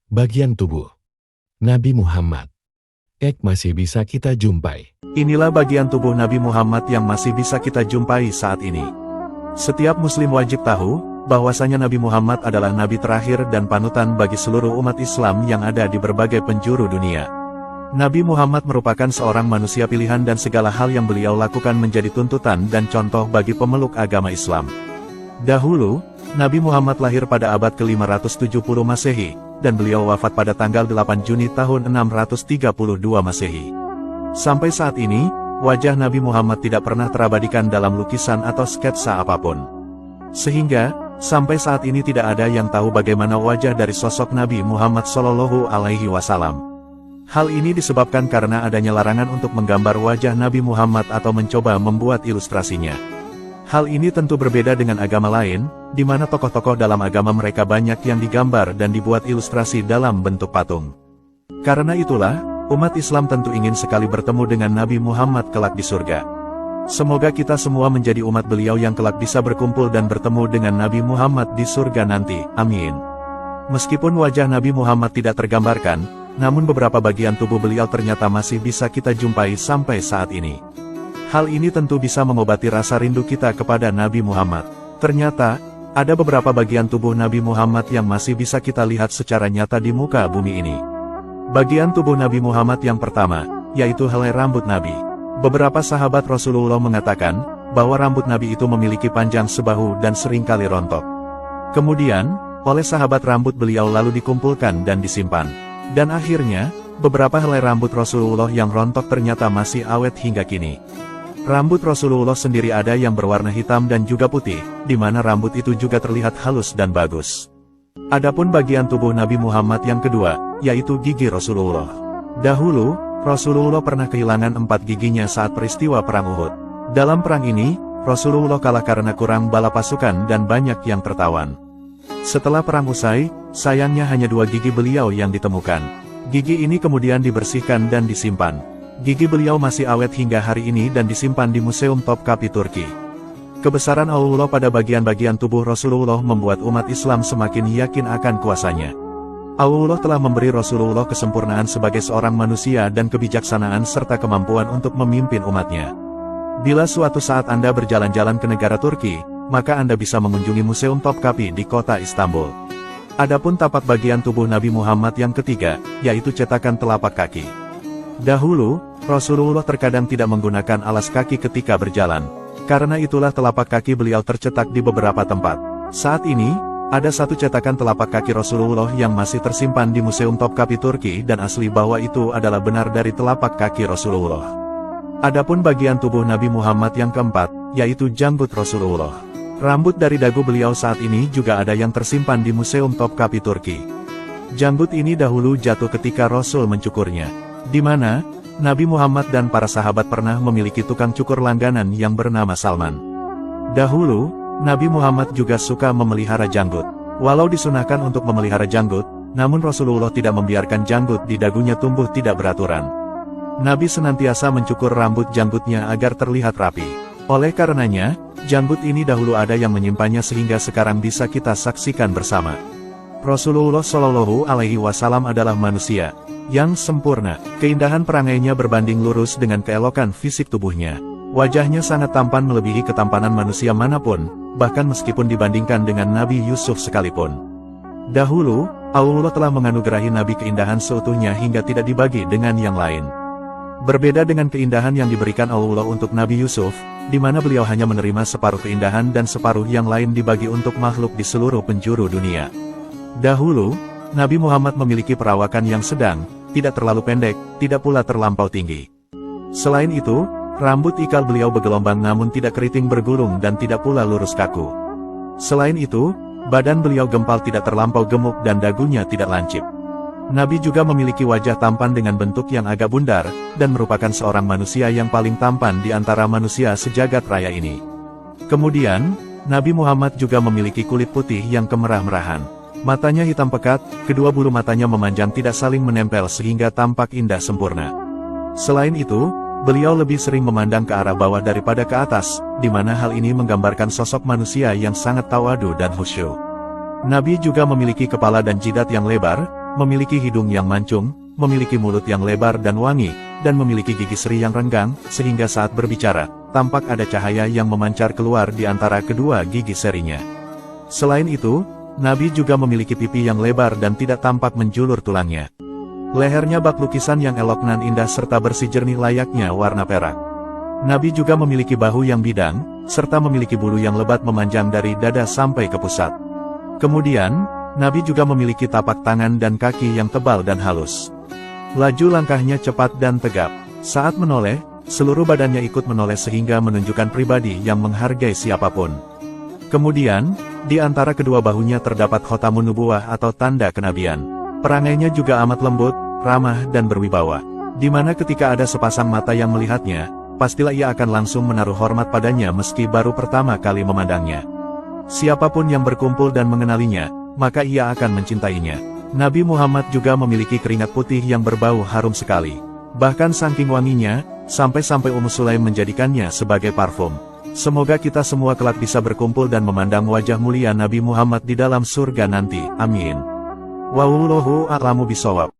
Bagian tubuh Nabi Muhammad masih bisa kita jumpai. Inilah bagian tubuh Nabi Muhammad yang masih bisa kita jumpai saat ini. Setiap muslim wajib tahu bahwasanya Nabi Muhammad adalah nabi terakhir dan panutan bagi seluruh umat Islam yang ada di berbagai penjuru dunia. Nabi Muhammad merupakan seorang manusia pilihan dan segala hal yang beliau lakukan menjadi tuntutan dan contoh bagi pemeluk agama Islam. Dahulu, Nabi Muhammad lahir pada abad ke-570 Masehi, dan beliau wafat pada tanggal 8 Juni tahun 632 Masehi. Sampai saat ini, wajah Nabi Muhammad tidak pernah terabadikan dalam lukisan atau sketsa apapun. Sehingga, sampai saat ini tidak ada yang tahu bagaimana wajah dari sosok Nabi Muhammad Shallallahu Alaihi Wasallam. Hal ini disebabkan karena adanya larangan untuk menggambar wajah Nabi Muhammad atau mencoba membuat ilustrasinya. Hal ini tentu berbeda dengan agama lain, di mana tokoh-tokoh dalam agama mereka banyak yang digambar dan dibuat ilustrasi dalam bentuk patung. Karena itulah, umat Islam tentu ingin sekali bertemu dengan Nabi Muhammad kelak di surga. Semoga kita semua menjadi umat beliau yang kelak bisa berkumpul dan bertemu dengan Nabi Muhammad di surga nanti. Amin. Meskipun wajah Nabi Muhammad tidak tergambarkan, namun beberapa bagian tubuh beliau ternyata masih bisa kita jumpai sampai saat ini. Hal ini tentu bisa mengobati rasa rindu kita kepada Nabi Muhammad. Ternyata, ada beberapa bagian tubuh Nabi Muhammad yang masih bisa kita lihat secara nyata di muka bumi ini. Bagian tubuh Nabi Muhammad yang pertama, yaitu helai rambut Nabi. Beberapa sahabat Rasulullah mengatakan, bahwa rambut Nabi itu memiliki panjang sebahu dan seringkali rontok. Kemudian, oleh sahabat rambut beliau lalu dikumpulkan dan disimpan. Dan akhirnya, beberapa helai rambut Rasulullah yang rontok ternyata masih awet hingga kini. Rambut Rasulullah sendiri ada yang berwarna hitam dan juga putih, di mana rambut itu juga terlihat halus dan bagus. Adapun bagian tubuh Nabi Muhammad yang kedua, yaitu gigi Rasulullah. Dahulu, Rasulullah pernah kehilangan 4 giginya saat peristiwa Perang Uhud. Dalam perang ini, Rasulullah kalah karena kurang bala pasukan dan banyak yang tertawan. Setelah perang usai, sayangnya hanya 2 gigi beliau yang ditemukan. Gigi ini kemudian dibersihkan dan disimpan. Gigi beliau masih awet hingga hari ini dan disimpan di Museum Topkapi Turki. Kebesaran Allah pada bagian-bagian tubuh Rasulullah membuat umat Islam semakin yakin akan kuasanya. Allah telah memberi Rasulullah kesempurnaan sebagai seorang manusia dan kebijaksanaan serta kemampuan untuk memimpin umatnya. Bila suatu saat Anda berjalan-jalan ke negara Turki, maka Anda bisa mengunjungi Museum Topkapi di kota Istanbul. Adapun tapak bagian tubuh Nabi Muhammad yang ketiga, yaitu cetakan telapak kaki. Dahulu, Rasulullah terkadang tidak menggunakan alas kaki ketika berjalan. Karena itulah telapak kaki beliau tercetak di beberapa tempat. Saat ini, ada satu cetakan telapak kaki Rasulullah yang masih tersimpan di Museum Topkapi Turki dan asli bahwa itu adalah benar dari telapak kaki Rasulullah. Adapun bagian tubuh Nabi Muhammad yang keempat, yaitu janggut Rasulullah. Rambut dari dagu beliau saat ini juga ada yang tersimpan di Museum Topkapi Turki. Janggut ini dahulu jatuh ketika Rasul mencukurnya, di mana Nabi Muhammad dan para sahabat pernah memiliki tukang cukur langganan yang bernama Salman. Dahulu, Nabi Muhammad juga suka memelihara janggut. Walau disunahkan untuk memelihara janggut, namun Rasulullah tidak membiarkan janggut di dagunya tumbuh tidak beraturan. Nabi senantiasa mencukur rambut janggutnya agar terlihat rapi. Oleh karenanya, janggut ini dahulu ada yang menyimpannya sehingga sekarang bisa kita saksikan bersama. Rasulullah Shallallahu Alaihi Wasallam adalah manusia yang sempurna. Keindahan perangainya berbanding lurus dengan keelokan fisik tubuhnya. Wajahnya sangat tampan melebihi ketampanan manusia manapun, bahkan meskipun dibandingkan dengan Nabi Yusuf sekalipun. Dahulu, Allah telah menganugerahi Nabi keindahan seutuhnya hingga tidak dibagi dengan yang lain. Berbeda dengan keindahan yang diberikan Allah untuk Nabi Yusuf, di mana beliau hanya menerima separuh keindahan dan separuh yang lain dibagi untuk makhluk di seluruh penjuru dunia. Dahulu, Nabi Muhammad memiliki perawakan yang sedang, tidak terlalu pendek, tidak pula terlampau tinggi. Selain itu, rambut ikal beliau bergelombang namun tidak keriting bergulung dan tidak pula lurus kaku. Selain itu, badan beliau gempal tidak terlampau gemuk dan dagunya tidak lancip. Nabi juga memiliki wajah tampan dengan bentuk yang agak bundar, dan merupakan seorang manusia yang paling tampan di antara manusia sejagat raya ini. Kemudian, Nabi Muhammad juga memiliki kulit putih yang kemerah-merahan. Matanya hitam pekat, kedua bulu matanya memanjang tidak saling menempel sehingga tampak indah sempurna. Selain itu, beliau lebih sering memandang ke arah bawah daripada ke atas, di mana hal ini menggambarkan sosok manusia yang sangat tawadu dan khusyuk. Nabi juga memiliki kepala dan jidat yang lebar, memiliki hidung yang mancung, memiliki mulut yang lebar dan wangi, dan memiliki gigi seri yang renggang, sehingga saat berbicara, tampak ada cahaya yang memancar keluar di antara kedua gigi serinya. Selain itu, Nabi juga memiliki pipi yang lebar dan tidak tampak menjulur tulangnya. Lehernya bak lukisan yang elok nan indah serta bersih jernih layaknya warna perak. Nabi juga memiliki bahu yang bidang, serta memiliki bulu yang lebat memanjang dari dada sampai ke pusat. Kemudian, Nabi juga memiliki tapak tangan dan kaki yang tebal dan halus. Laju langkahnya cepat dan tegap. Saat menoleh, seluruh badannya ikut menoleh sehingga menunjukkan pribadi yang menghargai siapapun. Kemudian, di antara kedua bahunya terdapat khotamun nubuwah atau tanda kenabian. Perangainya juga amat lembut, ramah dan berwibawa. Di mana ketika ada sepasang mata yang melihatnya, pastilah ia akan langsung menaruh hormat padanya meski baru pertama kali memandangnya. Siapapun yang berkumpul dan mengenalinya, maka ia akan mencintainya. Nabi Muhammad juga memiliki keringat putih yang berbau harum sekali. Bahkan saking wanginya, sampai-sampai Ummu Sulaim menjadikannya sebagai parfum. Semoga kita semua kelak bisa berkumpul dan memandang wajah mulia Nabi Muhammad di dalam surga nanti. Amin. Wallahu a'lamu bishawab.